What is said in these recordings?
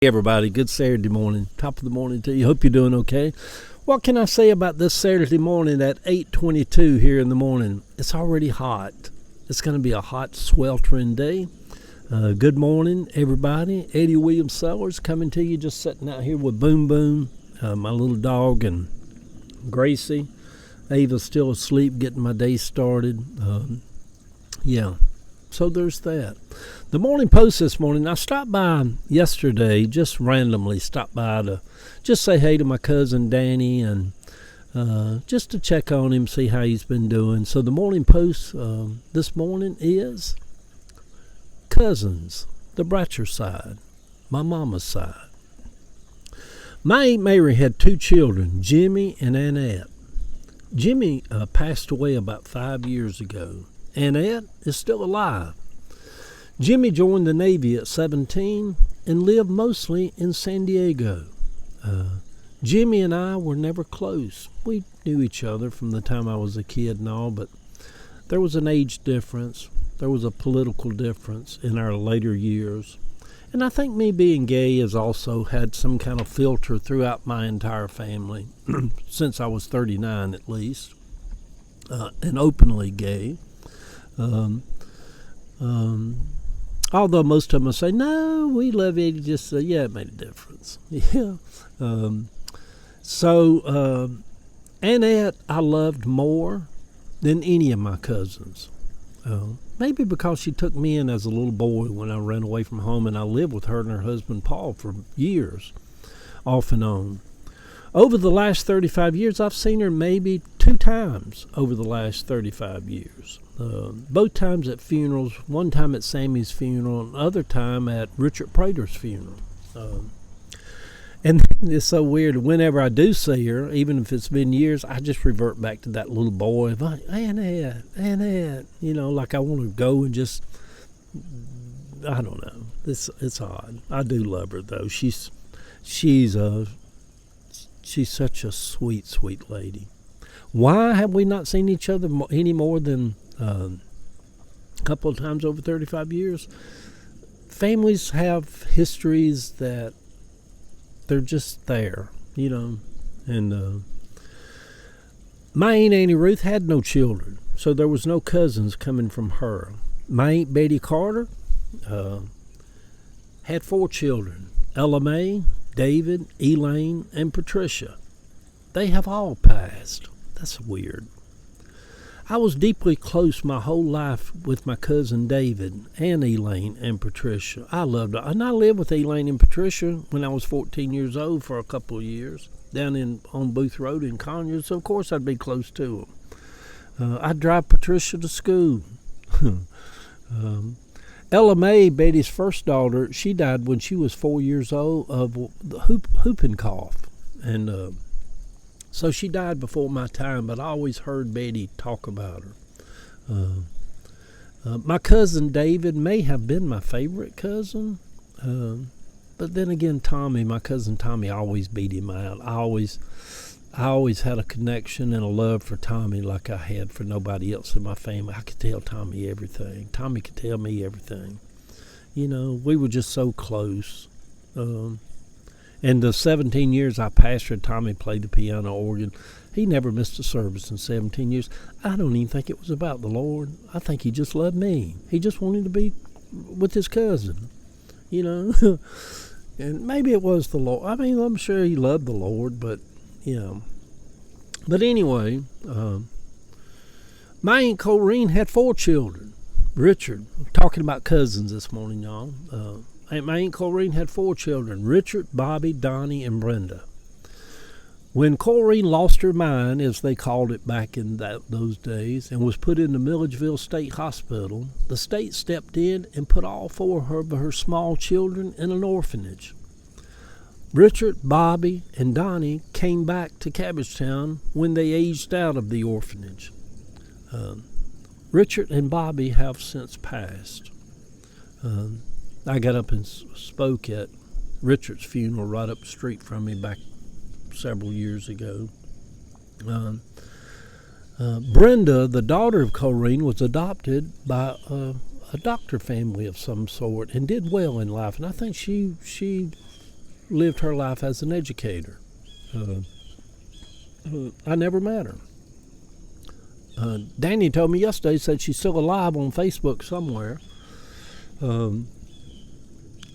Hey everybody, good Saturday morning. Top of the morning to you. Hope you're doing okay. What can I say about this Saturday morning at 8:22 here in the morning? It's already hot. It's going to be a hot, sweltering day. Good morning, everybody. Eddie Williams Sellers coming to you, just sitting out here with Boom Boom, my little dog, and Gracie. Ava's still asleep, getting my day started. Yeah. So there's that. The Morning Post this morning, I stopped by yesterday, just randomly stopped by to just say hey to my cousin Danny and just to check on him, see how he's been doing. So the Morning Post this morning is cousins, the Bratcher side, my mama's side. My Aunt Mary had two children, Jimmy and Annette. Jimmy passed away about 5 years ago. Annette is still alive. Jimmy joined the Navy at 17 and lived mostly in San Diego. Jimmy and I were never close. We knew each other from the time I was a kid and all, but there was an age difference. There was a political difference in our later years. And I think me being gay has also had some kind of filter throughout my entire family, since I was 39 at least, and openly gay. Although most of them will say, no, we love it. Just say, yeah, it made a difference. Yeah. Annette I loved more than any of my cousins. Maybe because she took me in as a little boy when I ran away from home, and I lived with her and her husband Paul for years, off and on. Over the last 35 years, I've seen her maybe 2 times over the last 35 years. Both times at funerals, one time at Sammy's funeral, and other time at Richard Prater's funeral. And it's so weird. Whenever I do see her, even if it's been years, I just revert back to that little boy. Annette, like I want to go and just, I don't know. It's odd. I do love her though. She's such a sweet, sweet lady. Why have we not seen each other any more than a couple of times over 35 years? Families have histories that they're just there, And my Aunt Annie Ruth had no children, so there was no cousins coming from her. My Aunt Betty Carter had 4 children, Ella Mae, David, Elaine, and Patricia. They have all passed. That's weird. I was deeply close my whole life with my cousin David and Elaine and Patricia. I loved her. And I lived with Elaine and Patricia when I was 14 years old for a couple of years down on Booth Road in Conyers. So of course I'd be close to them. I'd drive Patricia to school. Ella Mae, Betty's first daughter, she died when she was 4 years old of the whooping cough. And so she died before my time, but I always heard Betty talk about her. My cousin David may have been my favorite cousin. But then again, Tommy, my cousin Tommy, always beat him out. I always had a connection and a love for Tommy like I had for nobody else in my family. I could tell Tommy everything. Tommy could tell me everything. We were just so close. And the 17 years I pastored, Tommy played the piano organ. He never missed a service in 17 years. I don't even think it was about the Lord. I think he just loved me. He just wanted to be with his cousin, And maybe it was the Lord. I mean, I'm sure he loved the Lord, but, But anyway, my Aunt Corrine had 4 children. Richard, talking about cousins this morning, y'all. My Aunt Corrine had 4 children, Richard, Bobby, Donnie, and Brenda. When Corrine lost her mind, as they called it back in those days, and was put in the Milledgeville State Hospital, the state stepped in and put all 4 of her small children in an orphanage. Richard, Bobby, and Donnie came back to Cabbagetown when they aged out of the orphanage. Richard and Bobby have since passed. I got up and spoke at Richard's funeral right up the street from me back several years ago. Brenda, the daughter of Corrine, was adopted by a doctor family of some sort and did well in life. And I think she lived her life as an educator. I never met her. Danny told me yesterday, said she's still alive on Facebook somewhere.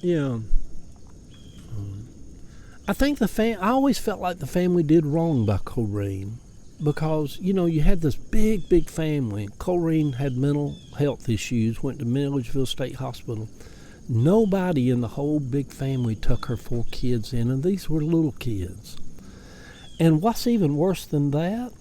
Yeah. I think I always felt like the family did wrong by Corrine, because, you had this big family. Corrine had mental health issues, went to Milledgeville State Hospital. Nobody in the whole big family took her 4 kids in, and these were little kids. And what's even worse than that,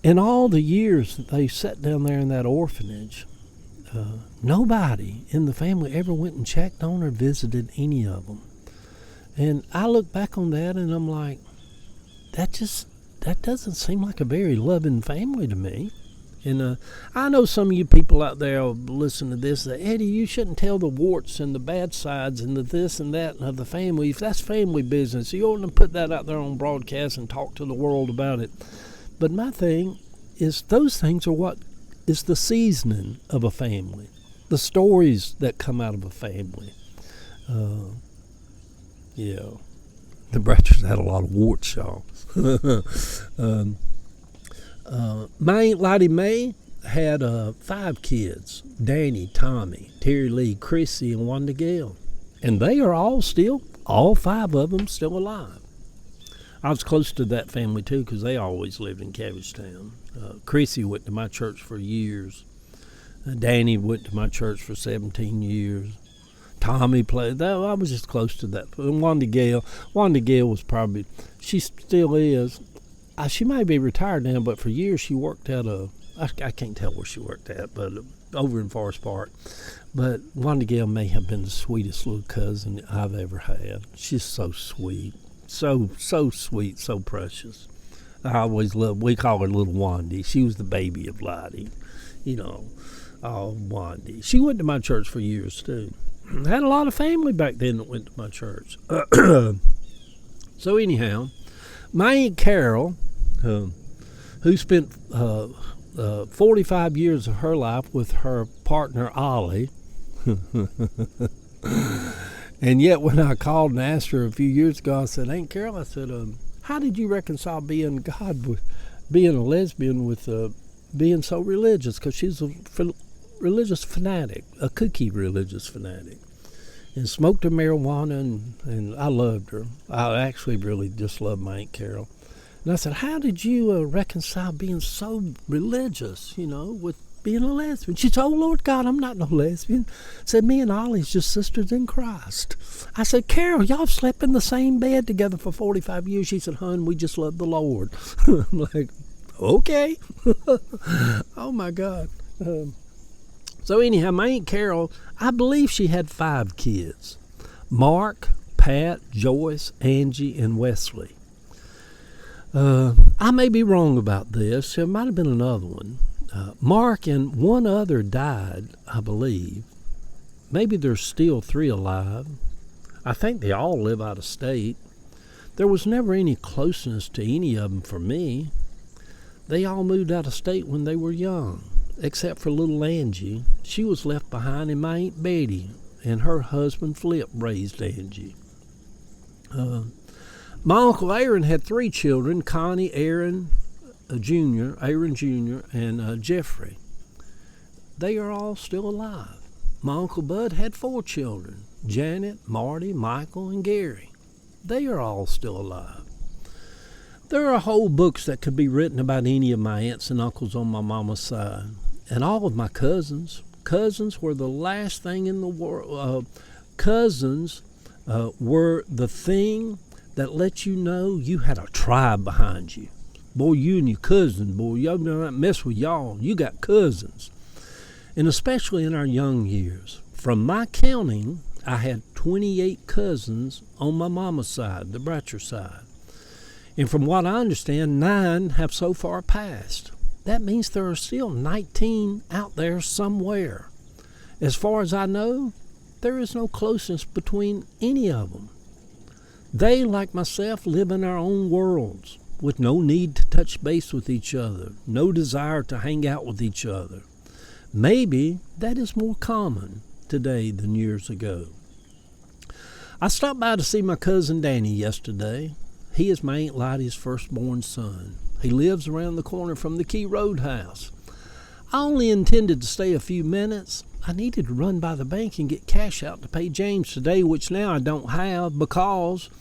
in all the years that they sat down there in that orphanage, nobody in the family ever went and checked on or visited any of them. And I look back on that and I'm like, that doesn't seem like a very loving family to me. And I know some of you people out there will listen to this, that, Eddie, you shouldn't tell the warts and the bad sides and the this and that of the family. If that's family business, you ought to put that out there on broadcast and talk to the world about it. But my thing is, those things are what is the seasoning of a family, the stories that come out of a family. Yeah, the Bratchers had a lot of warts, y'all. My Aunt Lottie Mae had 5 kids: Danny, Tommy, Terry Lee, Chrissy, and Wanda Gale. And they are all 5 of them still alive. I was close to that family too, because they always lived in Cabbagetown. Chrissy went to my church for years. Danny went to my church for 17 years. Tommy played. I was just close to that. And Wanda Gale was probably, she still is. She might be retired now, but for years she worked at I can't tell where she worked at, but over in Forest Park. But Wanda Gale may have been the sweetest little cousin I've ever had. She's so sweet. So sweet, so precious. I always we call her Little Wandy. She was the baby of Lottie. Wandy. She went to my church for years too. I had a lot of family back then that went to my church. So anyhow, my Aunt Carol, who spent 45 years of her life with her partner Ollie, and yet when I called and asked her a few years ago, I said, Aunt Carol, I said, how did you reconcile being a lesbian with being so religious? Because she's a religious fanatic, a cookie religious fanatic, and smoked her marijuana, and I loved her. I actually really just loved my Aunt Carol. And I said, how did you reconcile being so religious, with being a lesbian? She said, oh, Lord God, I'm not no lesbian. Said, me and Ollie's just sisters in Christ. I said, Carol, y'all slept in the same bed together for 45 years. She said, hon, we just love the Lord. I'm like, okay. Oh, my God. So anyhow, my Aunt Carol, I believe she had 5 kids: Mark, Pat, Joyce, Angie, and Wesley. I may be wrong about this. There might have been another one. Mark and one other died, I believe. Maybe there's still 3 alive. I think they all live out of state. There was never any closeness to any of them for me. They all moved out of state when they were young, except for little Angie. She was left behind, and my Aunt Betty and her husband Flip raised Angie. My Uncle Aaron had 3 children: Connie, Aaron Jr., and Jeffrey. They are all still alive. My Uncle Bud had 4 children: Janet, Marty, Michael, and Gary. They are all still alive. There are whole books that could be written about any of my aunts and uncles on my mama's side, and all of my cousins. Cousins were the last thing in the world. Cousins were the thing that let you know you had a tribe behind you. Boy, you and your cousin, boy, y'all don't mess with y'all. You got cousins. And especially in our young years. From my counting, I had 28 cousins on my mama's side, the Bratcher side. And from what I understand, 9 have so far passed. That means there are still 19 out there somewhere. As far as I know, there is no closeness between any of them. They, like myself, live in our own worlds, with no need to touch base with each other, no desire to hang out with each other. Maybe that is more common today than years ago. I stopped by to see my cousin Danny yesterday. He is my Aunt Lottie's firstborn son. He lives around the corner from the Key Roadhouse. I only intended to stay a few minutes. I needed to run by the bank and get cash out to pay James today, which now I don't have because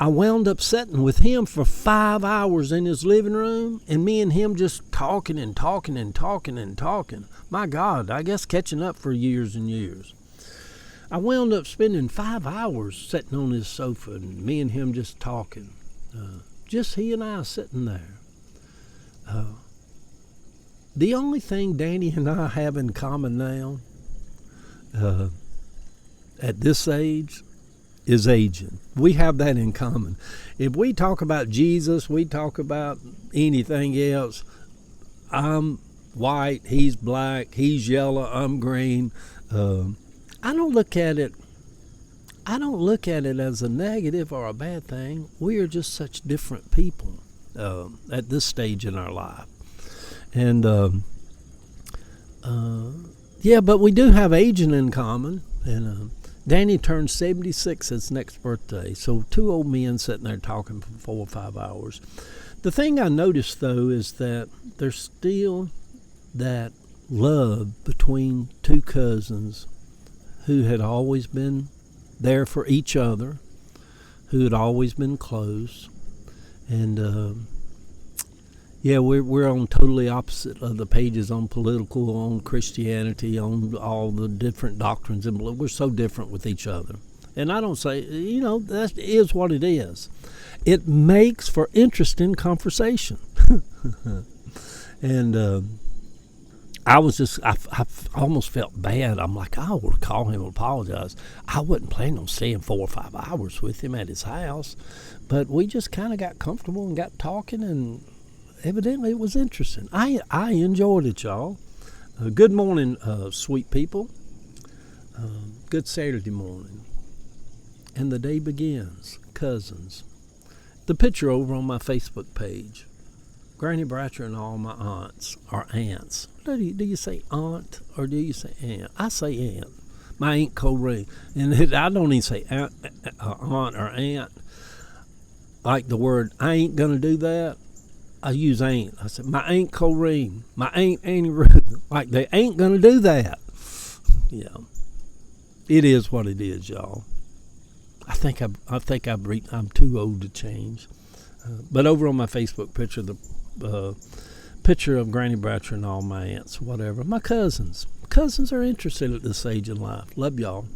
I wound up sitting with him for 5 hours in his living room, and me and him just talking and talking and talking and talking. My God, I guess catching up for years and years. I wound up spending 5 hours sitting on his sofa and me and him just talking. Just he and I sitting there. The only thing Danny and I have in common now, at this age, is aging. We have that in common. If we talk about Jesus, we talk about anything else. I'm white, he's black, he's yellow, I'm green. I don't look at it as a negative or a bad thing. We are just such different people at this stage in our life. And yeah, but we do have aging in common. And Danny turned 76 his next birthday. So two old men sitting there talking for 4 or 5 hours. The thing I noticed, though, is that there's still that love between two cousins who had always been there for each other, who had always been close. And yeah, we're on totally opposite of the pages on political, on Christianity, on all the different doctrines, and we're so different with each other. And I don't say, that is what it is. It makes for interesting conversation. And I almost felt bad. I'm like, I ought to call him and apologize. I wasn't planning on staying 4 or 5 hours with him at his house, but we just kind of got comfortable and got talking, and evidently it was interesting. I enjoyed it, y'all. Good morning, sweet people. Good Saturday morning. And the day begins. Cousins. The picture over on my Facebook page. Granny Bratcher and all my aunts are aunts. Do you say aunt or do you say aunt? I say aunt. My Aunt Corrine. And I don't even say aunt or aunt. Like the word, I ain't going to do that. I use aunt. I said, my Aunt Corrine, my Aunt Annie Ruth. Like they ain't going to do that. Yeah. It is what it is, y'all. I think I'm too old to change. But over on my Facebook picture, the picture of Granny Bratcher and all my aunts, whatever. My cousins. Cousins are interested at this age in life. Love y'all.